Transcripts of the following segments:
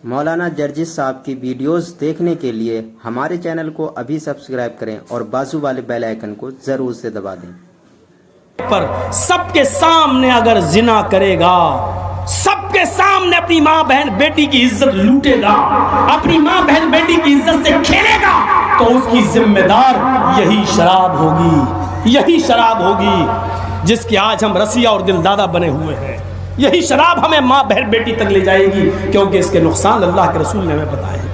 مولانا جرجس صاحب کی ویڈیوز دیکھنے کے لیے ہمارے چینل کو ابھی سبسکرائب کریں اور بازو والے بیل آئیکن کو ضرور سے دبا دیں۔ پر سب کے سامنے اگر زنا کرے گا، سب کے سامنے اپنی ماں بہن بیٹی کی عزت لوٹے گا، اپنی ماں بہن بیٹی کی عزت سے کھیلے گا، تو اس کی ذمہ دار یہی شراب ہوگی، یہی شراب ہوگی جس کی آج ہم رسیہ اور دل دادا بنے ہوئے ہیں۔ یہی شراب ہمیں ماں بہن بیٹی تک لے جائے گی، کیونکہ اس کے نقصان اللہ کے رسول نے ہمیں بتائے ہیں۔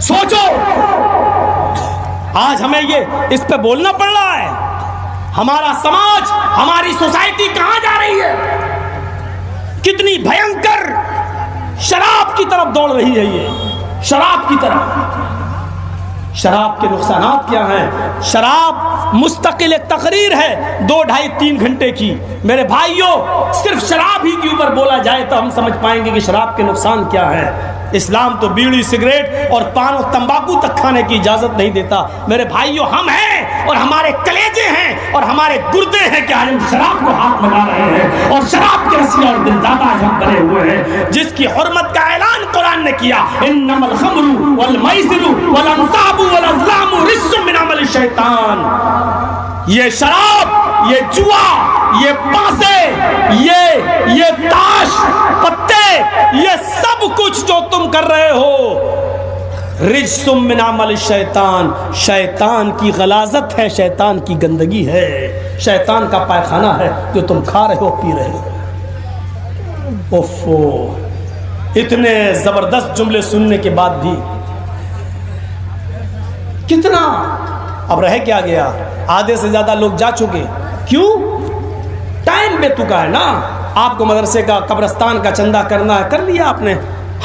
سوچو آج ہمیں یہ اس پہ بولنا پڑ رہا ہے، ہمارا سماج، ہماری سوسائٹی کہاں جا رہی ہے، کتنی بھینکر شراب کی طرف دوڑ رہی ہے۔ یہ شراب کی طرف، شراب کے نقصانات کیا ہیں؟ شراب مستقل ایک تقریر ہے 2 ڈھائی 3 گھنٹے کی۔ میرے بھائیوں، صرف شراب ہی کے اوپر بولا جائے تو ہم سمجھ پائیں گے کہ شراب کے نقصان کیا ہیں۔ اسلام تو بیڑی سگریٹ اور پان و تمباکو تک کھانے کی اجازت نہیں دیتا۔ میرے بھائیوں، ہم ہیں اور ہمارے کلیجے ہیں اور ہمارے گردے ہیں کہ ہم شراب کو ہاتھ لگا رہے ہیں اور شراب کے رسیہ اور دلدادہ ہم بنے ہوئے ہیں، جس کی حرمت کا اعلان قرآن نے کیا، انما الخمر والمیسر والانصاب والازلام رجس من عمل الشیطان۔ یہ شراب، یہ جوا، یہ پاسے، یہ تاش پتے، یہ سب کچھ جو تم کر رہے ہو رجس من عمل الشیطان، شیطان کی غلاظت ہے، شیطان کی گندگی ہے، شیطان کا پائخانہ ہے جو تم کھا رہے ہو، پی رہے ہو۔ اوفو، اتنے زبردست جملے سننے کے بعد بھی کتنا اب رہ کیا گیا؟ آدھے سے زیادہ لوگ جا چکے۔ کیوں؟ ٹائم بے چکا ہے نا۔ آپ کو مدرسے کا، قبرستان کا چندہ کرنا ہے، کر لیا آپ نے،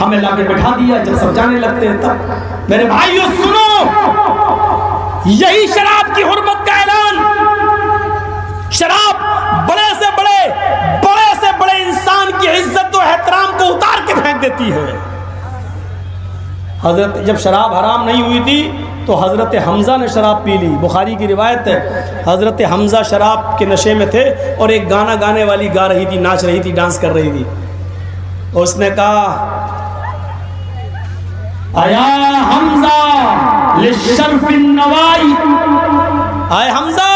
ہمیں لا کے بٹھا دیا، جب سب جانے لگتے ہیں تب۔ میرے بھائیوں سنو، یہی شراب کی حرمت کا اعلان، شراب بڑے سے بڑے انسان کی عزت و احترام کو اتار کے پھینک دیتی ہے۔ حضرت جب شراب حرام نہیں ہوئی تھی تو حضرت حمزہ نے شراب پی لی۔ بخاری کی روایت ہے، حضرت حمزہ شراب کے نشے میں تھے اور ایک گانا گانے والی گا رہی تھی، ناچ رہی تھی، ڈانس کر رہی تھی۔ اس نے کہا، ایا حمزہ للشرف النوائی، اے حمزہ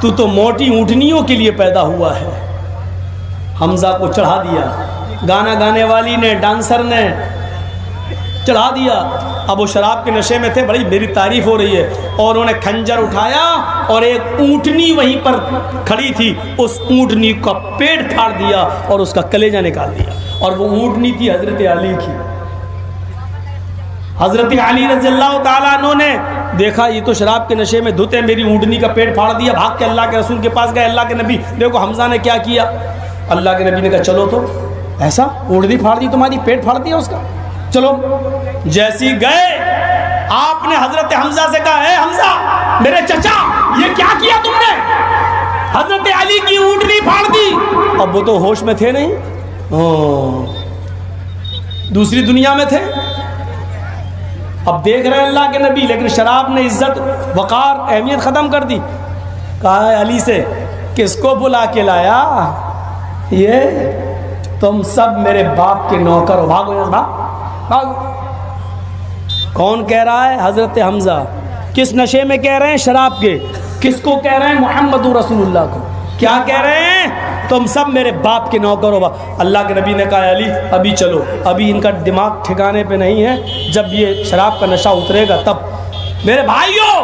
تو موٹی اونٹنیوں کے لیے پیدا ہوا ہے۔ حمزہ کو چڑھا دیا، گانا گانے والی نے، ڈانسر نے چڑھا دیا۔ اب وہ شراب کے نشے میں تھے، بڑی میری تعریف ہو رہی ہے، اور انہوں نے کھنجر اٹھایا اور ایک اونٹنی وہیں پر کھڑی تھی، اس اونٹنی کا پیٹ پھاڑ دیا اور اس کا کلیجہ نکال دیا، اور وہ اونٹنی تھی حضرت علی کی۔ حضرت علی رضی اللہ تعالیٰ عنہ نے دیکھا یہ تو شراب کے نشے میں دھتے، میری اونٹنی کا پیٹ پھاڑ دیا، بھاگ کے اللہ کے رسول کے پاس گئے۔ اللہ کے نبی دیکھو حمزہ نے کیا کیا۔ اللہ کے نبی نے کہا چلو تو، ایسا اونٹنی پھاڑ دی تمہاری، پیٹ پھاڑ دیا اس کا، چلو۔ جیسی گئے آپ نے حضرت حمزہ سے کہا، اے حمزہ میرے چچا یہ کیا کیا تم نے؟ حضرت علی کی اونٹنی پھاڑ دی۔ اب وہ تو ہوش میں تھے نہیں، دوسری دنیا میں تھے، اب دیکھ رہے اللہ کے نبی، لیکن شراب نے عزت، وقار، اہمیت ختم کر دی۔ کہا ہے علی سے، کس کو بلا کے لایا؟ یہ تم سب میرے باپ کے نوکر ہو، بھاگو یہاں، بھاگو۔ کون کہہ رہا ہے؟ حضرت حمزہ۔ کس نشے میں کہہ رہے ہیں؟ شراب کے۔ کس کو کہہ رہے ہیں؟ محمد رسول اللہ کو۔ کیا کہہ رہے ہیں؟ تم سب میرے باپ کے نوکر ہو۔ اللہ کے نبی نے کہا علی ابھی چلو، ابھی ان کا دماغ ٹھکانے پہ نہیں ہے، جب یہ شراب کا نشہ اترے گا تب۔ میرے بھائیوں،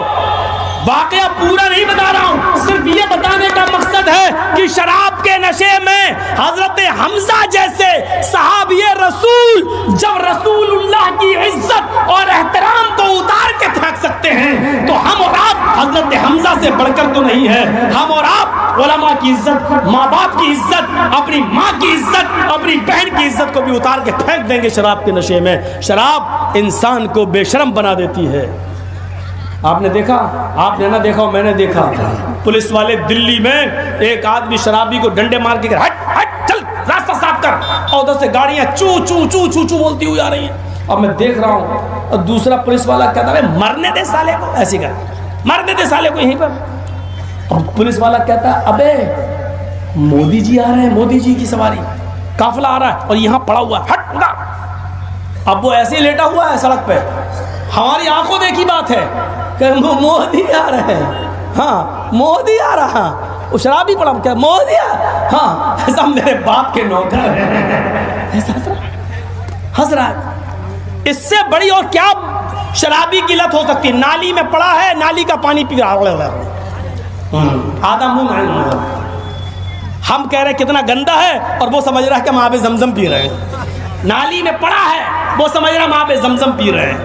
واقعہ پورا نہیں بتا رہا ہوں، صرف یہ بتانے کا مقصد ہے کہ شراب کے نشے میں حضرت حمزہ جیسے صحابی رسول جب رسول اللہ کی عزت اور احترام کو اتار کے پھینک سکتے ہیں تو ہم اور آپ حضرت حمزہ سے بڑھ کر تو نہیں ہے۔ ہم اور آپ علماء کی عزت، ماں باپ کی عزت، اپنی ماں کی عزت، اپنی بہن کی عزت کو بھی اتار کے پھینک دیں گے شراب کے نشے میں۔ شراب انسان کو بے شرم بنا دیتی ہے۔ آپ نے دیکھا، آپ نے نہ دیکھا، میں نے دیکھا، پولیس والے دلی میں ایک آدمی شرابی کو ڈنڈے مار کے ہٹ ہٹ چل راستہ صاف کر، اور ادھر سے گاڑیاں چو چو چو چو چو بولتی ہوئی آ رہی ہیں۔ اب میں دیکھ رہا ہوں، اور دوسرا پولیس والا کہتا ہے مرنے دے سالے کو، ایسی کہا مرنے دے سالے کو یہیں پر۔ اب پولیس والا کہتا ہے ابے مودی جی آ رہے ہیں، مودی جی کی سواری۔ قافلہ آ رہا ہے اور یہاں پڑا ہوا ہے، ہٹ اٹھا۔ اب وہ ایسے ہی لیٹا ہوا ہے سڑک پہ، ہماری آنکھوں دیکھی بات ہے کہ مودی آ رہے ہیں، ہاں مودی آ رہا، وہ شرابی پڑا کیا مودی ہاں ایسا میرے باپ کے نوکر ہے، ایسا ہنس رہا ہے۔ اس سے بڑی اور کیا شرابی کی لت ہو سکتی ہے؟ نالی میں پڑا ہے، نالی کا پانی پی رہا ہے، آدھا منہ میں، ہم کہہ رہے ہیں کتنا گندا ہے اور وہ سمجھ رہا ہے کہ ہم آب زمزم پی رہے ہیں۔ نالی میں پڑا ہے، وہ سمجھ رہا ہے ہم آب زمزم پی رہے ہیں،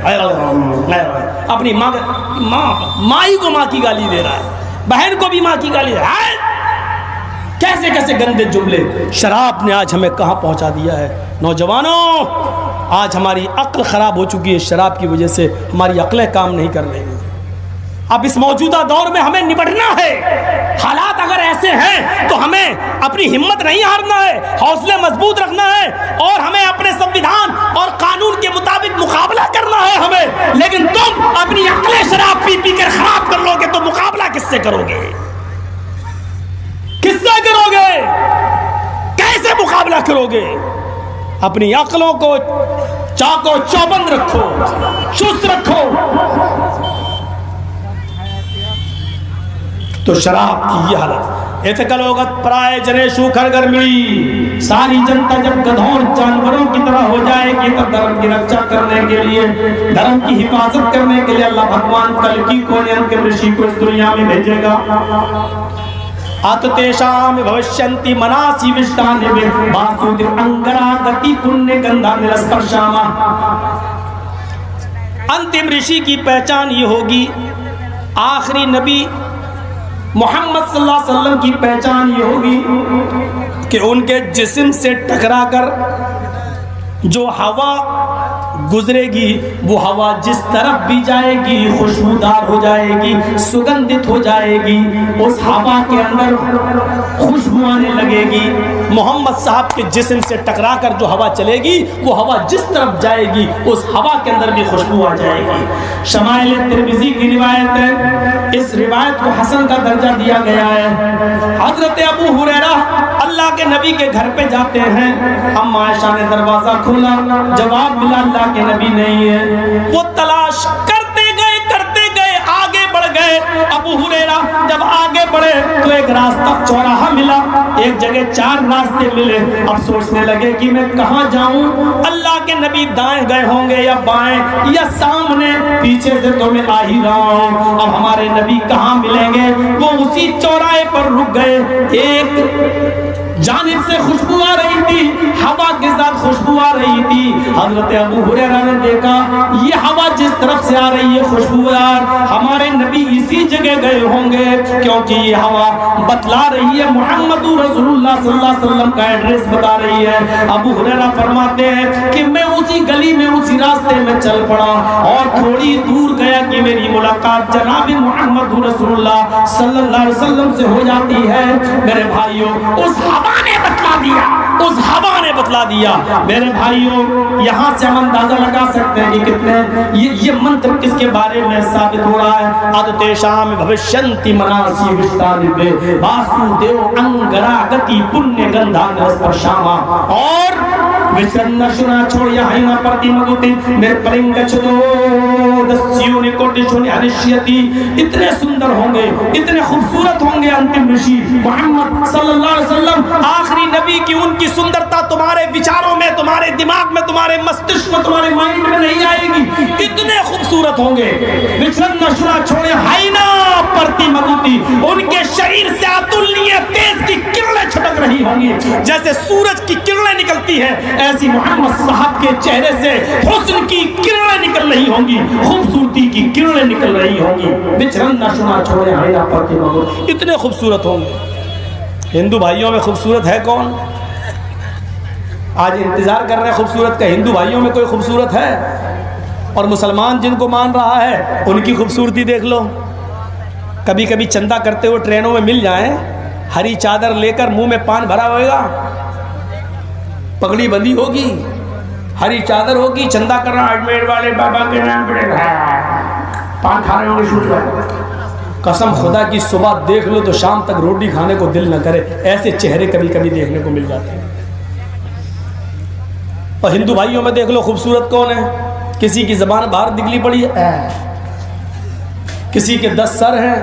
اپنی ماں ہی کو ماں کی گالی دے رہا ہے، بہن کو بھی ماں کی گالی دے رہا ہے۔ کیسے کیسے گندے جملے شراب نے آج ہمیں کہاں پہنچا دیا ہے۔ نوجوانوں، آج ہماری عقل خراب ہو چکی ہے، شراب کی وجہ سے ہماری عقلیں کام نہیں کر رہی ہیں۔ اب اس موجودہ دور میں ہمیں نبٹنا ہے۔ حالات اگر ایسے ہیں تو ہمیں اپنی ہمت نہیں ہارنا ہے، حوصلے مضبوط رکھنا ہے، اور ہمیں اپنے سنویدھان اور قانون کے مطابق مقابلہ کرنا ہے ہمیں۔ لیکن تم اپنی عقلیں شراب پی پی کر خراب کر لو گے تو مقابلہ کس سے کرو گے؟ کس سے کرو گے؟ کیسے مقابلہ کرو گے؟ اپنی عقلوں کو چاقو چوبند رکھو، چست رکھو۔ تو شراب کی یہ حالت، اتکلوگت پرائے جنے شوکھر گر ملی، ساری جنتا جب گدھوں جانوروں کی طرح ہو جائے گی تو دھرم کی رکشا کرنے کے لیے، دھرم کی حفاظت کرنے کے لیے اللہ بھگوان کلکی کو انتم رشی کو اس دنیا میں بھیجے گا۔ آتتیشام بھوشینتی مناسی وشتانی باسودی انگرا گتی پنیہ گندھا نرسپرشاما۔ انتم رشی کی پہچان یہ ہوگی، آخری نبی محمد صلی اللہ علیہ وسلم کی پہچان یہ ہوگی کہ ان کے جسم سے ٹکرا کر جو ہوا گزرے گی، وہ ہوا جس طرف بھی جائے گی خوشبودار ہو جائے گی، سگندھت ہو جائے گی، اس ہوا کے اندر خوشبو آنے لگے گی۔ محمد صاحب کے جسم سے ٹکرا کر جو ہوا چلے گی، وہ ہوا جس طرف جائے گی اس ہوا کے اندر بھی خوشبو آ جائے گی۔ شمائل ترمذی کی روایت ہے، اس روایت کو حسن کا درجہ دیا گیا ہے۔ حضرت ابو ہریرہ اللہ کے نبی کے گھر پہ جاتے ہیں، اما عائشہ نے دروازہ کھولا، جواب ملا اللہ کے نبی نہیں ہے۔ وہ تلاش کرتے گئے آگے بڑھ گئے۔ ابو ہریرہ جب آگے بڑھے تو ایک راستہ چوراہا ملا، ایک جگہ 4 راستے ملے۔ اب سوچنے لگے کہ میں کہاں جاؤں؟ اللہ کے نبی دائیں گئے ہوں گے یا بائیں یا سامنے، پیچھے سے تو میں آ ہی رہا ہوں، اب ہمارے نبی کہاں ملیں گے؟ وہ اسی چوراہے پر رک گئے۔ ایک جانب سے خوشبو آ رہی تھی، ہوا کے ساتھ خوشبو آ رہی تھی۔ حضرت ابو ہریرہ نے دیکھا یہ ہوا جس طرف سے آ رہی ہے خوشبودار، ہمارے نبی اسی جگہ گئے ہوں گے، کیونکہ یہ ہوا بتلا رہی ہے محمد رسول اللہ صلی اللہ علیہ وسلم کا ایڈریس بتا رہی ہے۔ ابو ہریرہ فرماتے ہیں کہ میں اسی گلی میں اسی راستے میں چل پڑا اور تھوڑی دور گیا کہ میری ملاقات جناب محمد رسول اللہ صلی اللہ علیہ وسلم سے ہو جاتی ہے۔ میرے بھائیوں، اس ہوا نے بتلا دیا، اس ہوا نے بتلا دیا۔ میرے بھائیوں، یہاں سے ہم اندازہ لگا سکتے ہیں کہ کتنے یہ منتر کس کے بارے میں ثابت ہو رہا ہے۔ آدتیشام بھوشینتی مناسی وشتانی واسودیو انگرا گتی پنیہ گندھا نرسپرشاما۔ اور وچرن شنا چھوڑیا ہینا پرتی مگوتی میرے پرنگ چھدو دسیونی کوٹیشونی انشیتی۔ اتنے سندر ہوں گے، اتنے خوبصورت ہوں گے انتم رشی محمد صلی اللہ علیہ وسلم، آخری نبی کی ان کی سندرتا تمہارے وچاروں میں، تمہارے دماغ میں، تمہارے مستشک میں، تمہارے مائنڈ میں نہیں آئے گی، اتنے خوبصورت ہوں گے۔ وچرن نشنا چھوڑے ہائنا پرتی مگوتی، ان کے شریر سے آتلیے تیز کی کرنیں چھٹک رہی ہوں گی، جیسے سورج کی کرنیں نکلتی ہے، ایسی محمد صاحب کے چہرے سے حسن کی کرنیں نکل رہی ہوں گی، خوبصورتی کی کرنیں نکل رہی ہوں گی۔ وچرن نشنا چھوڑے ہائنا پرتی مگوتی، اتنے خوبصورت ہوں گے۔ ہندو بھائیوں میں خوبصورت ہے کون؟ آج انتظار کر رہے ہیں خوبصورت کا، ہندو بھائیوں میں کوئی خوبصورت ہے؟ اور مسلمان جن کو مان رہا ہے ان کی خوبصورتی دیکھ لو۔ کبھی کبھی چندہ کرتے ہوئے ٹرینوں میں مل جائیں، ہری چادر لے کر منہ میں پان بھرا ہوئے گا، پگڑی بندی ہوگی، ہری چادر ہوگی، چندہ کرنا اجمیر والے بابا کے نام پڑے گا، پان کھا رہے ہوں گے، شوٹ رہے۔ قسم خدا کی صبح دیکھ لو تو شام تک روٹی کھانے کو دل نہ کرے، ایسے چہرے کبھی کبھی دیکھنے کو مل جاتے ہیں۔ اور ہندو بھائیوں میں دیکھ لو خوبصورت کون ہے؟ کسی کی زبان باہر نکلی پڑی ہے، کسی کے 10 سر ہیں،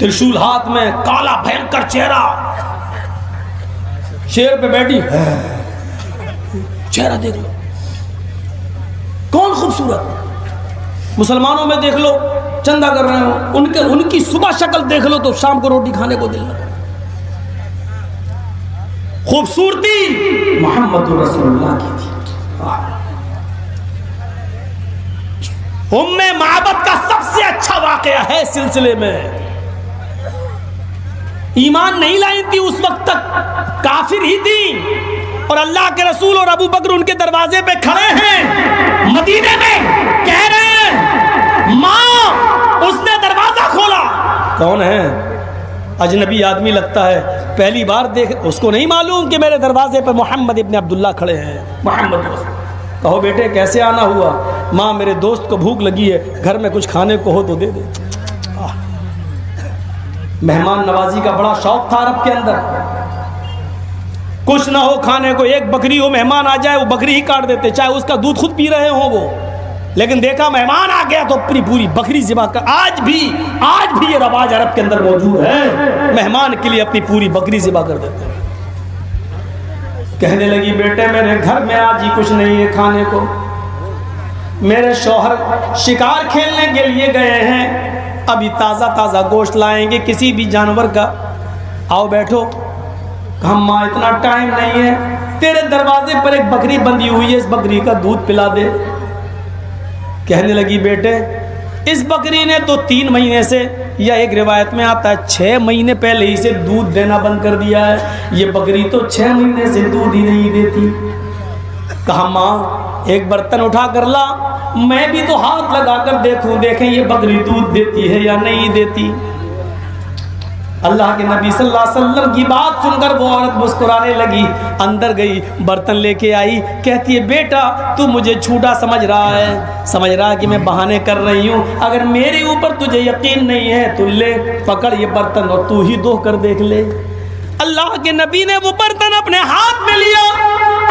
ترشول ہاتھ میں، کالا بھینکر چہرہ، شیر پہ بیٹھی، چہرہ دیکھ لو کون خوبصورت۔ مسلمانوں میں دیکھ لو چندہ کر رہے ہو، ان کی صبح شکل دیکھ لو تو شام کو روٹی کھانے کو دل لگتا۔ خوبصورتی محمد رسول اللہ کی تھی۔ ام معبد کا سب سے اچھا واقعہ ہے سلسلے میں، ایمان نہیں لائی تھی اس وقت تک، کافر ہی تھی، اور اللہ کے رسول اور ابو بکر ان کے دروازے پہ کھڑے ہیں مدینے میں، کہہ رہے ہیں ماں اس نے دروازہ کھولا۔ کون ہے؟ اجنبی آدمی لگتا ہے، پہلی بار دیکھ، اس کو نہیں معلوم کہ میرے دروازے پہ محمد ابن عبداللہ کھڑے ہیں۔ محمد کہو بیٹے کیسے آنا ہوا؟ ماں میرے دوست کو بھوک لگی ہے، گھر میں کچھ کھانے کو ہو تو دے دے۔ مہمان نوازی کا بڑا شوق تھا عرب کے اندر، کچھ نہ ہو کھانے کو، ایک بکری ہو، مہمان آ جائے وہ بکری ہی کاٹ دیتے، چاہے اس کا دودھ خود پی رہے ہوں وہ، لیکن دیکھا مہمان آ گیا تو اپنی پوری بکری ذبح کر۔ آج بھی یہ رواج عرب کے اندر موجود ہے، مہمان کے لیے اپنی پوری بکری ذبح کر دیتے۔ کہنے لگی بیٹے میرے گھر میں آج ہی کچھ نہیں ہے کھانے کو، میرے شوہر شکار کھیلنے کے لیے گئے ہیں، ابھی تازہ گوشت لائیں گے کسی بھی جانور کا، آؤ بیٹھو۔ کہا ماں اتنا ٹائم نہیں ہے، تیرے دروازے پر ایک بکری بندھی ہوئی ہے، اس بکری کا دودھ پلا دے۔ کہنے لگی بیٹے اس بکری نے تو 3 مہینے سے، یا ایک روایت میں آتا ہے 6 مہینے پہلے ہی سے دودھ دینا بند کر دیا ہے، یہ بکری تو 6 مہینے سے دودھ ہی نہیں دیتی۔ کہا ماں ایک برتن اٹھا کر لا، میں بھی تو ہاتھ لگا کر دیکھیں یہ بکری دودھ دیتی ہے یا نہیں دیتی۔ اللہ کے نبی صلی اللہ علیہ وسلم کی بات سن کر وہ عورت مسکرانے لگی، اندر گئی، برتن لے کے آئی، کہتی ہے بیٹا تو مجھے جھوٹا سمجھ رہا ہے کہ میں بہانے کر رہی ہوں، اگر میرے اوپر تجھے یقین نہیں ہے تو لے پکڑ یہ برتن اور تو ہی دھو کر دیکھ لے۔ اللہ کے نبی نے وہ برتن اپنے ہاتھ میں لیا،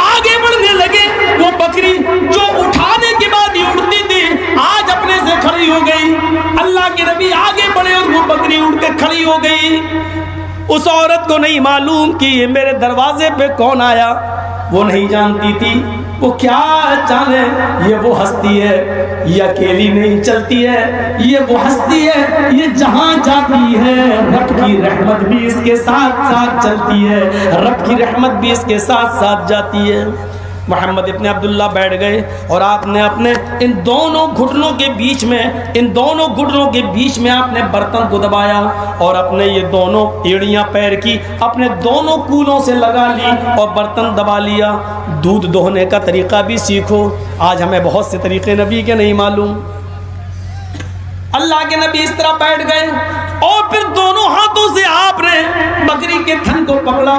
آگے بڑھنے لگے، وہ بکری جو اٹھانے کے بعد ہی اڑتی تھی آج اپنے سے کھڑی ہو گئی۔ اللہ کے نبی آگے بڑھے اور وہ بکری اڑ کے کھڑی ہو گئی۔ اس عورت کو نہیں معلوم کہ یہ میرے دروازے پہ کون آیا، وہ نہیں جانتی تھی وہ کیا جانے، یہ وہ ہستی ہے، یہ اکیلی نہیں چلتی ہے، یہ وہ ہستی ہے، یہ جہاں جاتی ہے رب کی رحمت بھی اس کے ساتھ ساتھ چلتی ہے، رب کی رحمت بھی اس کے ساتھ ساتھ جاتی ہے۔ محمد ابن عبداللہ بیٹھ گئے اور آپ نے اپنے ان دونوں گھٹنوں کے بیچ میں آپ نے برتن کو دبایا اور اپنے یہ دونوں ایڑیاں پیر کی اپنے دونوں کولوں سے لگا لی اور برتن دبا لیا۔ دودھ دوہنے کا طریقہ بھی سیکھو، آج ہمیں بہت سے طریقے نبی کے نہیں معلوم۔ اللہ کے نبی اس طرح بیٹھ گئے اور پھر دونوں ہاتھوں سے آپ نے بکری کے تھن کو پکڑا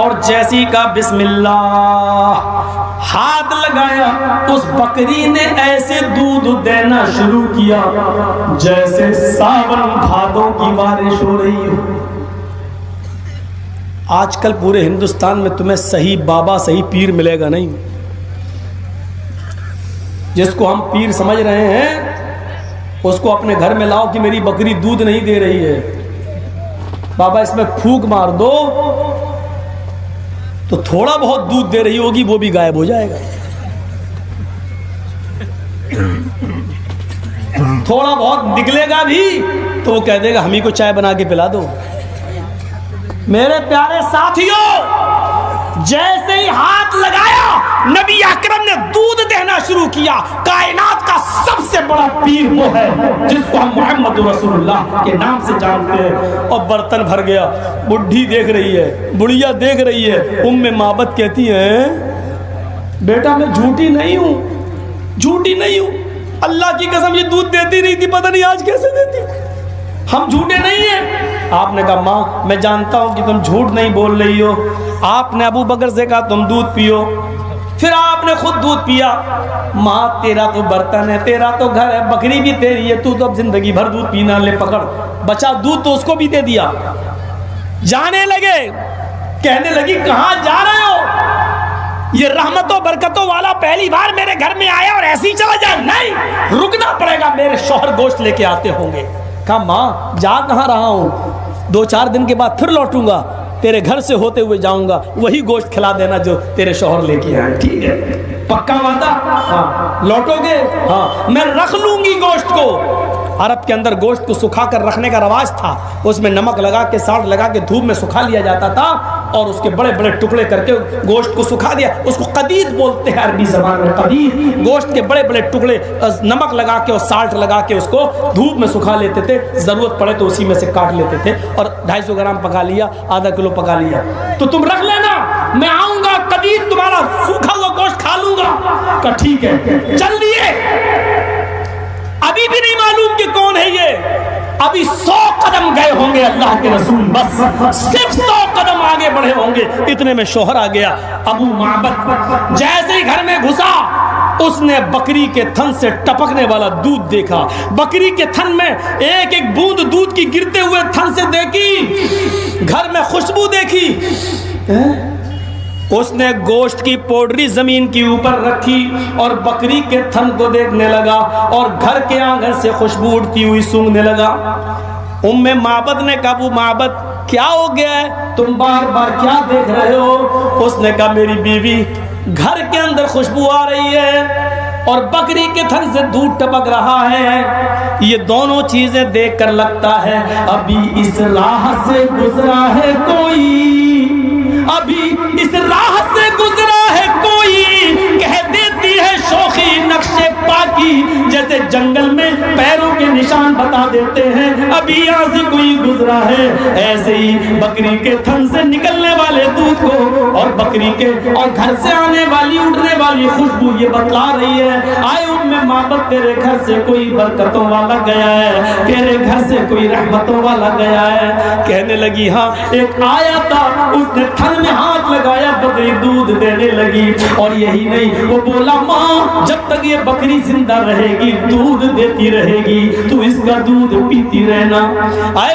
اور جیسی کا بسم اللہ ہاتھ لگایا، اس بکری نے ایسے دودھ دینا شروع کیا جیسے ساون بھادوں کی بارش ہو رہی ہو۔ آج کل پورے ہندوستان میں تمہیں صحیح بابا صحیح پیر ملے گا نہیں، جس کو ہم پیر سمجھ رہے ہیں اس کو اپنے گھر میں لاؤ کہ میری بکری دودھ نہیں دے رہی ہے، بابا اس میں پھونک مار دو تو تھوڑا بہت دودھ دے رہی ہوگی وہ بھی غائب ہو جائے گا، تھوڑا بہت نکلے گا بھی تو وہ کہہ دے گا ہم ہی کو چائے بنا کے پلا دو۔ میرے پیارے ساتھیوں، جیسے ہی ہاتھ لگایا نبی اکرم نے دودھ دینا شروع کیا۔ کائنات کا سب سے بڑا پیر وہ ہے جس کو ہم محمد رسول اللہ کے نام سے جانتے ہیں، اور برتن بھر گیا۔ بڈھی دیکھ رہی ہے، بڑھیا دیکھ رہی ہے۔ ام معبد کہتی ہیں بیٹا میں جھوٹی نہیں ہوں، اللہ کی قسم یہ دودھ دیتی نہیں تھی، پتہ نہیں آج کیسے دیتی، ہم جھوٹے نہیں ہیں۔ آپ نے کہا ماں میں جانتا ہوں کہ تم جھوٹ نہیں بول رہی ہو۔ آپ نے ابو بکر سے کہا تم دودھ پیو، پھر آپ نے خود دودھ پیا۔ ماں تیرا تو برتن ہے، تیرا تو گھر ہے، بکری بھی تیری ہے، تو اب زندگی بھر دودھ پینا، لے پکڑ، بچا دودھ تو اس کو بھی دے دیا۔ جانے لگے، کہنے لگی کہاں جا رہے ہو؟ یہ رحمتوں برکتوں والا پہلی بار میرے گھر میں آیا اور ایسے ہی چلا جائے؟ نہیں، رکنا پڑے گا، میرے شوہر گوشت لے کے آتے ہوں گے۔ کہا ماں جا کہاں رہا ہوں، 2-4 دن کے بعد پھر لوٹوں گا، تیرے گھر سے ہوتے ہوئے جاؤں گا، وہی گوشت کھلا دینا جو تیرے شوہر لے کے آئے۔ ٹھیک ہے، پکا وعدہ؟ ہاں۔ لوٹو گے؟ ہاں۔ میں رکھ لوں گی گوشت کو۔ عرب کے اندر گوشت کو سکھا کر رکھنے کا رواج تھا، اس میں نمک لگا کے سالٹ لگا کے دھوپ میں سکھا لیا جاتا تھا، اور اس کے بڑے بڑے ٹکڑے کر کے گوشت کو سکھا دیا، اس کو قدید بولتے ہیں عربی زبان میں، قدید۔ گوشت کے بڑے بڑے ٹکڑے نمک لگا کے اور سالٹ لگا کے اس کو دھوپ میں سکھا لیتے تھے، ضرورت پڑے تو اسی میں سے کاٹ لیتے تھے، اور 250 گرام پکا لیا، آدھا کلو پکا لیا، تو تم رکھ لینا، میں آؤں گا قدید تمہارا سوکھا ہوا گوشت کھا لوں گا۔ کہا ٹھیک ہے، چل دیے۔ ابھی بھی نہیں معلوم کہ کون ہے یہ، ابھی 100 قدم گئے ہوں گے اللہ کے رسول، بس صرف 100 قدم آگے بڑھے ہوں گے، اتنے میں شوہر آ گیا۔ ابو معبد جیسے ہی گھر میں گھسا، اس نے بکری کے تھن سے ٹپکنے والا دودھ دیکھا، بکری کے تھن میں ایک ایک بوند دودھ کی گرتے ہوئے تھن سے دیکھی، گھر میں خوشبو دیکھی، اس نے گوشت کی پوڈری زمین کی اوپر رکھی اور بکری کے تھن کو دیکھنے لگا، اور گھر کے آنگن سے خوشبو اٹھتی ہوئی سونگنے لگا۔ ام معبد نے کہا ابو معبد کیا ہو گیا ہے، تم بار بار کیا دیکھ رہے ہو؟ اس نے کہا میری بیوی، گھر کے اندر خوشبو آ رہی ہے اور بکری کے تھن سے دودھ ٹپک رہا ہے، یہ دونوں چیزیں دیکھ کر لگتا ہے ابھی اس راہ سے گزرا ہے کوئی، ابھی اس راہ سے گزرا ہے کوئی، کہہ دیتی ہے شوخی نقش پاکی، جیسے جنگل میں پیروں کے نشان بتا دیتے ہیں ابھی یہاں سے کوئی گزرا ہے، ایسے ہی بکری کے تھن سے نکلنے والے دودھ کو اور بکری کے اور گھر سے آنے والی اٹھنے والی خوشبو یہ بتلا رہی ہے آئے ام معبد تیرے گھر سے کوئی برکتوں والا گیا ہے، تیرے گھر سے کوئی رحمتوں والا گیا ہے۔ کہنے لگی ہاں ایک آیا تھا، اس نے تھن میں ہاتھ لگایا، بکری دودھ دینے لگی، اور یہی نہیں وہ بولا ماں جب تک یہ بکری زندہ رہے گی دودھ دیتی رہے گی، تو اس کا دودھ پیتی رہنا۔ آئے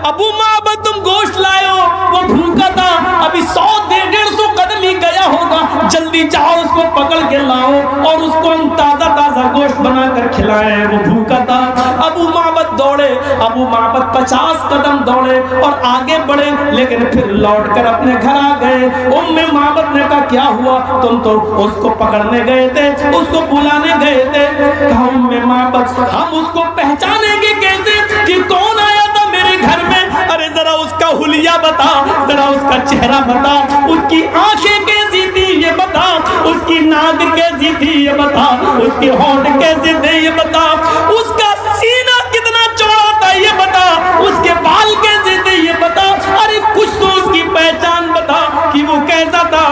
ابو معبد تم گوشت لائے ہو، وہ بھوکا تھا، ابھی 100-150 قدم ہی گیا ہوگا، جلدی جاؤ اس کو پکڑ کے لاؤ اور اس کو ہم تازہ تازہ گوشت بنا کر کھلائیں، وہ بھوکا تھا۔ ابو معبد دوڑے، ابو معبد 50 قدم دوڑے اور آگے بڑھے، لیکن پھر لوٹ کر اپنے گھر آ گئے۔ ام معبد نے کہا کیا ہوا، تم تو اس کو پکڑنے گئے تھے، اس کو بلانے گئے تھے۔ کہا ام معبد ہم اس کو پہچانیں گے کیسے کہ کون آیا تھا میرے گھر میں؟ ارے ذرا اس کا حلیہ بتا، ذرا اس کا چہرہ بتا، اس کی آنکھیں کیسی تھی یہ بتا، اس کی ناک کیسی تھی یہ بتا، اس کے ہونٹ کیسے تھے یہ بتا، اس کا سینہ کتنا چوڑا تھا یہ بتا، اس کے بال کیسے تھے یہ بتا، ارے کچھ تو اس کی پہچان بتا کہ وہ کیسا تھا،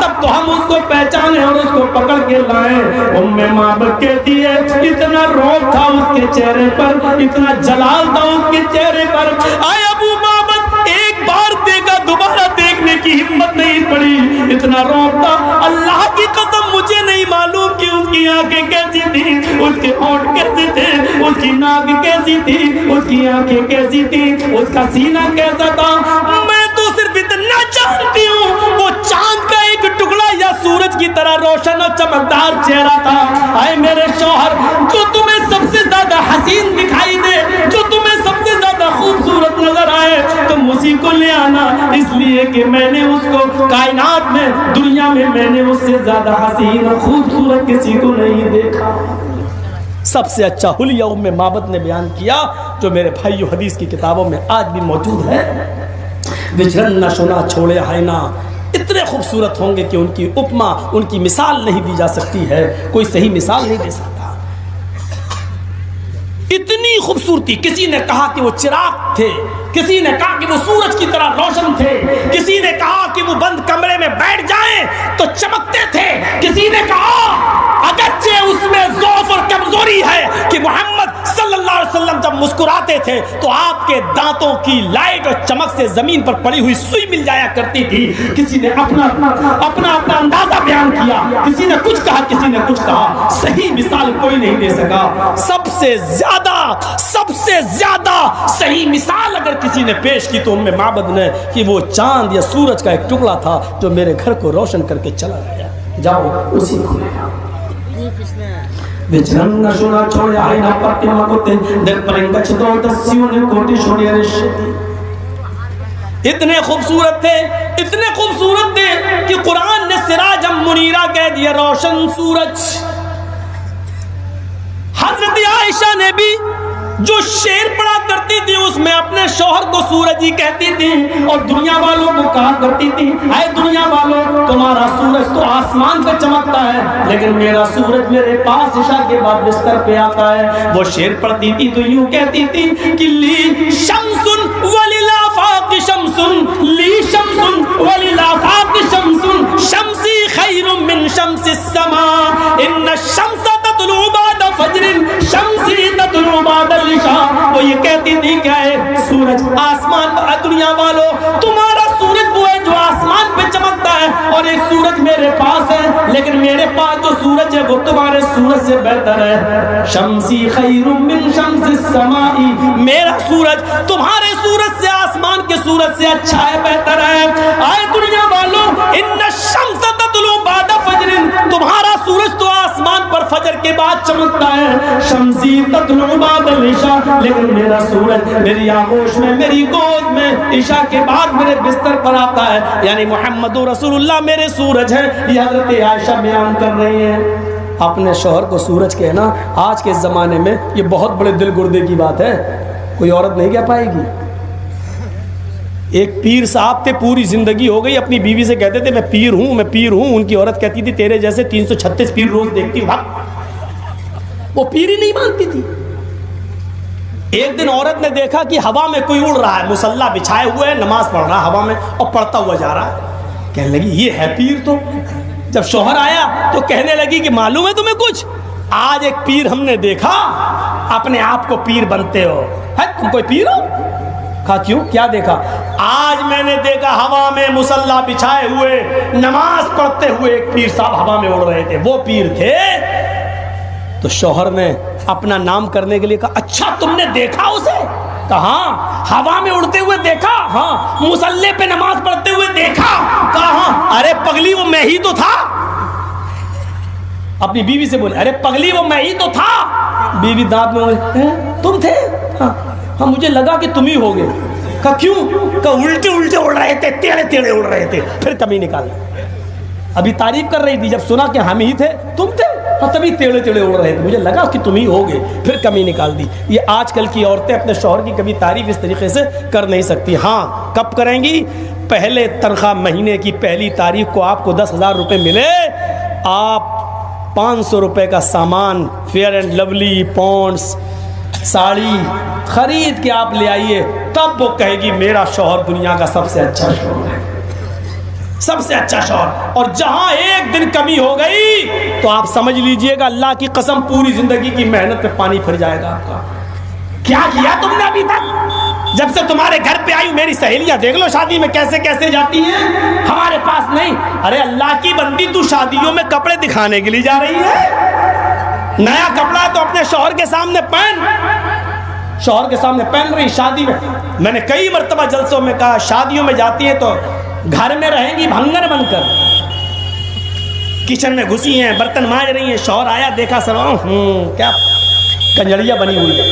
تب تو ہم اس کو پہچانے اور اس کو پکڑ کے لائیں۔ ام معبد کہتی ہے اتنا روب تھا اس کے چہرے پر، اتنا جلال تھا اس کے چہرے پر، آئے ابو معبد ایک بار دیکھا دوبارہ دیکھنے کی ہمت نہیں پڑی، اتنا روب تھا، اللہ کی قسم مجھے نہیں معلوم کہ اس کی آنکھیں کیسی تھی، اس کے ہونٹ کیسے تھے، اس کی ناک کیسی تھی، اس کی آنکھیں کیسی تھی، اس کا سینہ کیسا تھا، میں تو صرف اتنا جانتی ہوں وہ چاند کا ایک ٹکڑا یا سورج کی طرح روشن اور چمکدار چہرہ تھا۔ آئے میرے شوہر جو تمہیں سب سے زیادہ حسین دکھائی دے، جو تمہیں سب سے زیادہ خوبصورت نظر آئے، تم اسی کو لے آنا، اس لیے کہ میں نے اس کو کائنات میں دنیا میں میں نے اس سے زیادہ حسین اور خوبصورت کسی کو نہیں دیکھا۔ سب سے اچھا حلیہ ام معبد نے بیان کیا جو میرے بھائیو حدیث کی کتابوں میں آج بھی موجود ہے، وجھرن نہ شنا چھوڑے ہائنا، اتنے خوبصورت ہوں گے کہ ان کی اپما ان کی مثال نہیں دی جا سکتی ہے، کوئی صحیح مثال نہیں دے سکتا، اتنی خوبصورتی۔ کسی نے کہا کہ وہ چراغ تھے، کسی نے کہا کہ وہ سورج کی طرح روشن تھے، کسی نے کہا کہ وہ بند کمرے میں بیٹھ جائیں تو چمکتے تھے، کسی نے کہا اگرچہ اس میں ضعف اور کمزوری ہے کہ محمد صلی اللہ علیہ وسلم جب مسکراتے تھے تو آپ کے دانتوں کی لائٹ اور چمک سے زمین پر پڑی ہوئی سوئی مل جایا کرتی تھی۔ کسی نے اپنا اندازہ بیان کیا، کسی نے کچھ کہا، کسی نے کچھ کہا، صحیح مثال کوئی نہیں دے سکا۔ سب سے زیادہ سب سے زیادہ صحیح مثال اگر کسی نے پیش کی تو ام معبد نے کہ وہ چاند یا سورج کا ایک ٹکڑا تھا جو میرے گھر کو روشن کر کے چلا گیا. جاؤ اسی کو لے آؤ. بچرنگا شونا چھوڑے آئے نا پاتے مکوتے در پرنگا چھتو دسیوں نے کوٹی چھوڑے رشتی. اتنے خوبصورت تھے کہ قرآن نے سراجم منیرہ کہہ دیا, روشن سورج. حضرت عائشہ نے بھی جو شعر پڑھا کرتی تھی اس میں اپنے شوہر کو سورج ہی کہتی تھی اور دنیا والوں کو کہا کرتی تھی, اے دنیا والوں تمہارا سورج تو آسمان پہ چمکتا ہے لیکن میرا سورج میرے پاس عشاء کے بعد بستر پہ آتا ہے. وہ شعر پڑھتی تھی تو یوں کہتی تھی کہ لی شمس وللآفاق شمس, لی شمس وللآفاق شمس, شمسی خیر من شمس السماء, ان الشمس تطلع بعد فجر, شمسی تطلع بعد العشاء. وہ یہ کہتی تھی کہ اے سورج آسمان پر, دنیا والو تمہارا سورج وہ ہے جو آسمان پہ چمکتا ہے اور ایک سورج میرے پاس ہے لیکن میرے پاس جو سورج ہے وہ تمہارے سورج سے بہتر ہے. شمسی خیر من شمس السماء, میرا سورج تمہارے سورج سے, آسمان کے سورج سے اچھا ہے, بہتر ہے. اے دنیا والو ان الشمس تطلع بعد فجر, تمہارا سورج تو آسمان پر فجر کے بعد چمکتا ہے. شمسی تطلع بعد العشاء, لیکن میرا سورج میری آغوش میں, میری گود میں عشاء کے بعد میرے بستر پر آتا ہے. یعنی محمد رسول اللہ میرے سورج ہیں. یہ حضرت عائشہ بیان کر رہی ہیں. اپنے شوہر کو سورج کہنا آج کے زمانے میں یہ بہت بڑے دل گردے کی بات ہے, کوئی عورت نہیں کہہ پائے گی. ایک پیر صاحب تھے, پوری زندگی ہو گئی اپنی بیوی سے کہتے تھے میں پیر ہوں. ان کی عورت کہتی تھی تیرے جیسے 336 پیر روز دیکھتی ہوں. وہ پیر ہی نہیں مانتی تھی. ایک دن عورت نے دیکھا کہ ہوا میں کوئی اڑ رہا ہے, مصلی بچھائے ہوئے ہے, نماز پڑھ رہا ہے ہوا میں اور پڑھتا ہوا جا رہا ہے. کہنے لگی یہ ہے پیر. تو جب شوہر آیا تو کہنے لگی کہ معلوم ہے تمہیں کچھ, آج ایک پیر ہم نے دیکھا, اپنے آپ کو پیر بنتے ہو, ہے تم کوئی پیر ہو؟ کہا کیوں, کیا دیکھا؟ آج میں نے دیکھا ہوا میں مصلی بچھائے ہوئے نماز پڑھتے ہوئے ایک پیر صاحب ہوا میں اڑ رہے تھے, وہ پیر تھے. تو شوہر نے اپنا نام کرنے کے لیے کہا اچھا تم نے دیکھا اسے؟ کہا ہاں. ہوا میں اڑتے ہوئے دیکھا؟ ہاں. مصلی پہ نماز پڑھتے ہوئے دیکھا؟ کہا ہاں. ارے پگلی وہ میں ہی تو تھا. اپنی بیوی سے بولے ارے پگلی وہ میں ہی تو تھا. بیوی دانت میں بولے تم تھے؟ ہاں مجھے لگا کہ تم ہی ہوگے. کہا کیوں؟ کہا الٹے اڑ رہے تھے, ٹیڑے اڑ رہے تھے. پھر کمی نکال, ابھی تعریف کر رہی تھی, جب سنا کہ ہم ہی تھے, تم تھے, تبھی ٹیڑے اڑ رہے تھے, مجھے لگا کہ تم ہی ہوگے. پھر کمی نکال دی. یہ آج کل کی عورتیں اپنے شوہر کی کبھی تعریف اس طریقے سے کر نہیں سکتی. ہاں کب کریں گی؟ پہلے تنخواہ مہینے کی پہلی تاریخ کو آپ کو 10,000 روپے ملے, آپ 500 روپے کا سامان Fair and Lovely, Pond's, sari خرید کے آپ لے آئیے, تب وہ کہے گی میرا شوہر دنیا کا سب سے اچھا شوہر ہے, سب سے اچھا شوہر. اور جہاں ایک دن کمی ہو گئی تو آپ سمجھ لیجئے گا اللہ کی قسم پوری زندگی کی محنت پہ پانی پھر جائے گا آپ کا. کیا کیا تم نے ابھی تک؟ جب سے تمہارے گھر پہ آئی میری سہیلیاں دیکھ لو شادی میں کیسے کیسے جاتی ہیں, ہمارے پاس نہیں. ارے اللہ کی بندی تو شادیوں میں کپڑے دکھانے کے لیے جا رہی ہے, نیا کپڑا تو اپنے شوہر کے سامنے پہن, شوہر کے سامنے پہن رہی. شادی میں نے کئی مرتبہ جلسوں میں کہا شادیوں میں جاتی ہیں تو گھر میں رہیں گی بھنگر بن کر, کچن میں گھسی ہیں, برتن مانج رہی ہیں. شوہر آیا دیکھا سر کیا کنجڑیا بنی ہوئی ہے,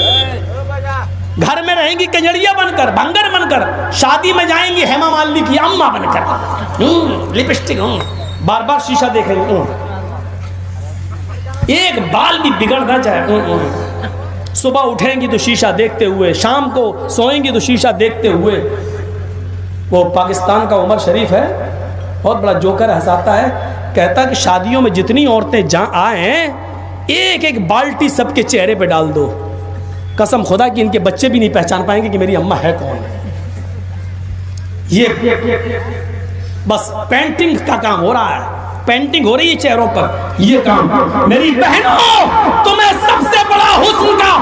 گھر میں رہیں گی کنجڑیا بن کر, بھنگر بن کر. شادی میں جائیں گی ہیما مالنی کی اماں بن کر, لپسٹک, بار بار شیشہ دیکھ رہی ہیں, ایک بال بھی بگڑ نہ جائے. صبح اٹھیں گی تو شیشہ دیکھتے ہوئے, شام کو سوئیں گی تو شیشہ دیکھتے ہوئے. وہ پاکستان کا عمر شریف ہے, بہت بڑا جوکر ہنساتا ہے, کہتا کہ شادیوں میں جتنی عورتیں جہاں آئیں ایک ایک بالٹی سب کے چہرے پہ ڈال دو, قسم خدا کہ ان کے بچے بھی نہیں پہچان پائیں گے کہ میری اماں ہے کون. یہ بس پینٹنگ کا کام ہو رہا ہے, پینٹنگ ہو رہی ہے چہروں پر. یہ کام میری بہنوں تمہیں سب سے بڑا حسن کا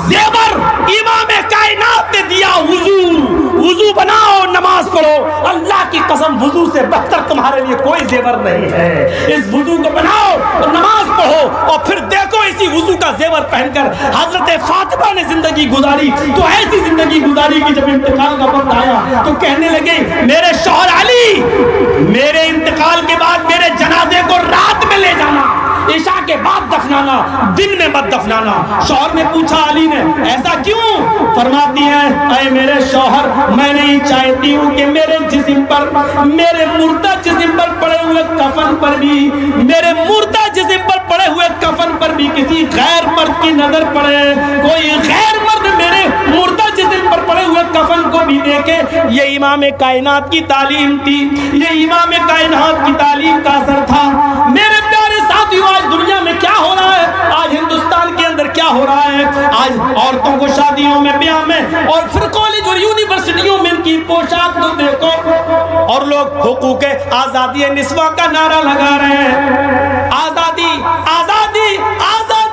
زیور امام کائنات نے دیا, حضور وضو بناؤ نماز پڑھو. اللہ کی قسم وضو سے بہتر تمہارے لیے کوئی زیور نہیں ہے. اس وضو کو بناؤ اور نماز پڑھو اور پھر دیکھو اسی وضو کا زیور پہن کر حضرت فاطمہ نے زندگی گزاری. تو ایسی زندگی گزاری کہ جب انتقال کا وقت آیا تو کہنے لگے میرے شوہر علی میرے انتقال کے بعد میرے جنازے کو رات میں لے جانا, عشاء کے بعد دفنانا, دن میں مت دفنانا. شوہر نے پوچھا علی نے ایسا کیوں؟ فرماتی ہیں اے میرے شوہر میں نہیں چاہتی ہوں کہ میرے جسم پر, میرے مردہ جسم پر پڑے ہوئے کفن پر بھی, میرے مردہ جسم پر پڑے ہوئے کفن پر بھی کسی غیر مرد کی نظر پڑے, کوئی غیر مرد میرے مردہ جسم پر پڑے ہوئے کفن کو بھی دیکھے. یہ امام کائنات کی تعلیم تھی, یہ امام کائنات کی تعلیم کا اثر تھا. میرے پیارے ساتھیوں آج دنیا میں کیا ہو رہا ہے, آج ہندوستان کے اندر کیا ہو رہا ہے؟ آج عورتوں کو شادیوں میں بیاہ میں اور پھر کالج اور یونیورسٹیوں میں ان کی پوشاک تو دیکھو, اور لوگ حقوق آزادی نسواں کا نعرہ لگا رہے ہیں. آزادی آزادی آزادی.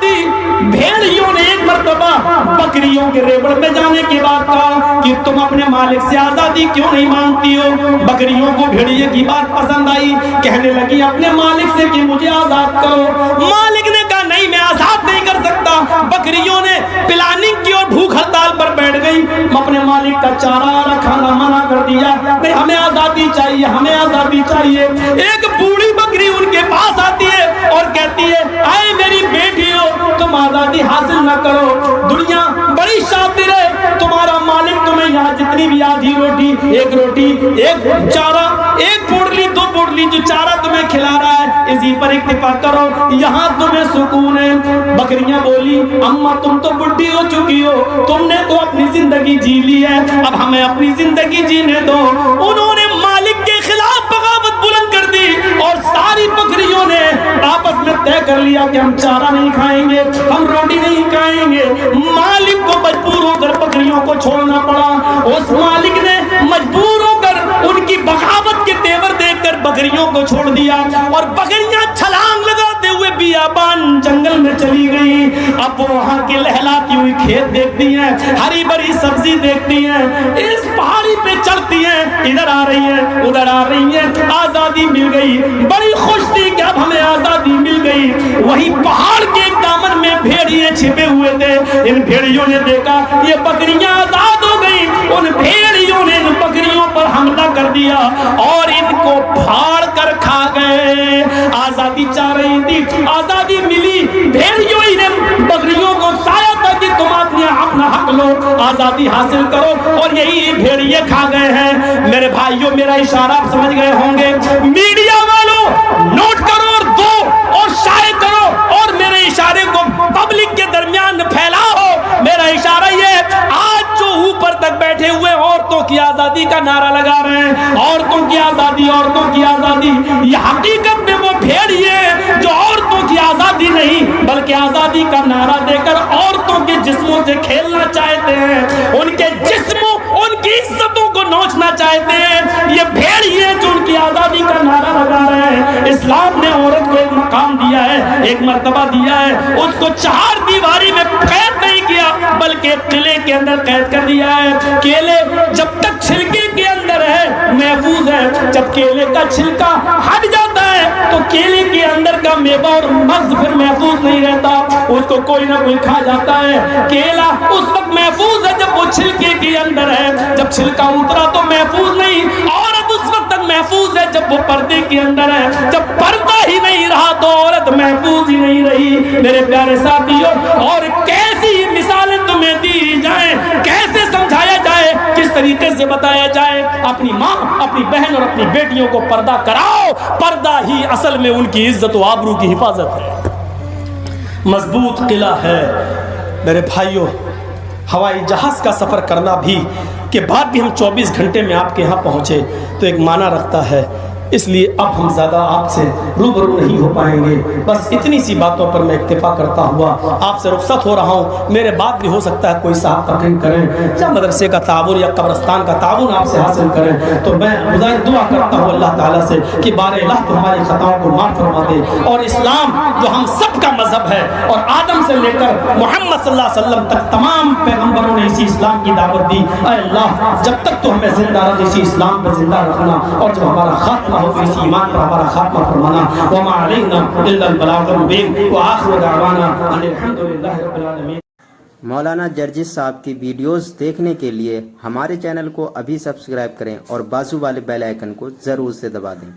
بھیڑیوں نے ایک مرتبہ بکریوں کے ریوڑ میں جانے کے بعد کہا کہ تم اپنے مالک سے آزادی کیوں نہیں مانگتی ہو؟ بکریوں کو بھیڑیے کی بات پسند آئی, کہنے لگی اپنے مالک سے کہ مجھے آزاد کرو. مالک نے کہا نہیں میں آزاد نہیں کر سکتا. بکریوں نے پلاننگ کی اور بھوک ہڑتال پر بیٹھ گئی. اپنے مالک کا چارہ رکھانا منع کر دیا, نہیں ہمیں آزادی چاہیے, ہمیں آزادی چاہیے. ایک بوڑھی بکری ان کے پاس آتی ہے اور کہتی ہے اے میری بیٹیوں تم آزادی حاصل نہ کرو, دنیا بڑی شاطر ہے, تمہارا مالک تمہیں یہاں جتنی بھی آدھی روٹی, ایک روٹی, ایک چارہ, ایک پوڑلی, دو پوڑلی جو چارہ تمہیں کھلا رہا ہے اسی پر اکتفا کرو, یہاں تمہیں سکون ہے. بکریاں بولی اماں تم تو بڈھی ہو چکی ہو, تم نے تو اپنی زندگی جی لی ہے, اب ہمیں اپنی زندگی جینے دو. انہوں نے مالک کے خلاف بغاوت بلند کر دی اور ساری بکریوں نے آپس میں طے کر لیا کہ ہم چارہ نہیں کھائیں گے, ہم روٹی نہیں کھائیں گے. مالک کو مجبور ہو کر بکریوں کو چھوڑنا پڑا. اس مالک نے مجبور ہو کر ان کی بغاوت کے تیور دیکھ کر بکریوں کو چھوڑ دیا اور بکریاں چھلانگ لگاتے ہوئے بیابان جنگل میں چلی گئی. اب وہ وہاں کی لہلاتی ہوئی کھیت دیکھتی ہیں, ہری بھری سبزی دیکھتی ہیں, اس پہاڑی پہ چڑھتی ہیں, ادھر آ رہی ہیں ادھر آ رہی ہیں, آزادی مل گئی. بڑی خوش تھی کہ اب ہمیں آزادی مل گئی. وہی پہاڑ کے ایک دامن میں بھیڑیے چھپے ہوئے تھے. ان بھیڑیوں نے دیکھا یہ بکریاں آزاد ہو گئی. ان بھیڑیوں نے ان بکریوں پر حملہ کر دیا اور ان کو پھاڑ کر کھا گئے. آزادی چاہ رہی تھی, آزادی ملی, بھیڑیوں ہی نے بکریوں کو اکسایا تھا کہ تم اپنا حق لو, آزادی حاصل کرو, اور یہی بھیڑیے کھا گئے ہیں. میرے بھائیوں میرا اشارہ آپ سمجھ گئے ہوں گے. میڈیا والوں نوٹ کرو اور دو اور شائع کرو اور میرے اشارے کو پبلک کے درمیان پھیلاؤ. میرا اشارہ یہ ہے آج جو اوپر تک بیٹھے ہوئے عورتوں کی آزادی کا نعرہ لگا رہے ہیں, عورتوں کی آزادی, عورتوں کی آزادی, یہ حقیقت میں وہ بھیڑیے جو عورتوں کی آزادی نہیں بلکہ آزادی کا نعرہ دے کر عورتوں کے جسموں سے کھیلنا چاہتے ہیں, ان کے جسموں, ان کی عزتوں کو نوچنا چاہتے ہیں. یہ بھیڑیے جو ان کی آزادی کا نعرہ لگا رہے ہیں. اسلام نے عورت کو ایک مقام دیا ہے, ایک مرتبہ دیا ہے, اس کو چہار دیواری میں قید نہیں کیا بلکہ قلعے کے اندر قید کر دیا ہے. کیلے جب تک چھلکے کے اندر ہے محفوظ ہے, جب کیلے کا چھلکا ہٹ جاتا ہے تو کیلے کے اندر کا میوہ اور مغز پھر محفوظ نہیں رہتا, اس کو کوئی نہ کوئی کھا جاتا ہے. کیلا اس وقت محفوظ ہے جب وہ چھلکے کے اندر ہے, جب چھلکا اترا تو محفوظ نہیں. عورت اس وقت تک محفوظ ہے جب وہ پردے کے اندر ہے, جب پردہ ہی نہیں رہا تو عورت محفوظ ہی نہیں رہی. میرے پیارے ساتھیوں, اور کیسی مثالیں تمہیں دی جائیں, کیسے سمجھایا جائے, کس طریقے سے بتایا جائے. اپنی ماں, اپنی بہن اور اپنی بیٹیوں کو پردہ کراؤ. پردہ ہی اصل میں ان کی عزت و آبرو کی حفاظت ہے, مضبوط قلعہ ہے. میرے بھائیوں, ہوائی جہاز کا سفر کرنا بھی کے بعد بھی ہم 24 گھنٹے میں آپ کے یہاں پہنچے تو ایک معنی رکھتا ہے. اس لیے اب ہم زیادہ آپ سے روبرو نہیں ہو پائیں گے. بس اتنی سی باتوں پر میں اکتفا کرتا ہوا آپ سے رخصت ہو رہا ہوں. میرے بعد بھی ہو سکتا ہے کوئی صاحب تقریر کریں یا مدرسے کا تعاون یا قبرستان کا تعاون آپ سے حاصل کریں, تو میں دعا کرتا ہوں اللہ تعالیٰ سے کہ بار الہ تو ہماری خطاؤں کو معاف فرما دے, اور اسلام جو ہم سب کا مذہب ہے اور آدم سے لے کر محمد صلی اللہ علیہ وسلم تک تمام پیغمبروں نے اسی اسلام کی دعوت دی. اے اللہ جب تک تو ہمیں زندہ رکھ اسی اسلام پر زندہ رکھنا, اور جب ہمارا خاتمہ ہو تو اسی ایمان پر ہمارا خاتمہ فرمانا. وما علینا الا البلاغ المبین وآخر دعوانا ان الحمد للہ رب العالمین. مولانا جرجس صاحب کی ویڈیوز دیکھنے کے لیے ہمارے چینل کو ابھی سبسکرائب کریں اور بازو والے بیل آئیکن کو ضرور سے دبا دیں.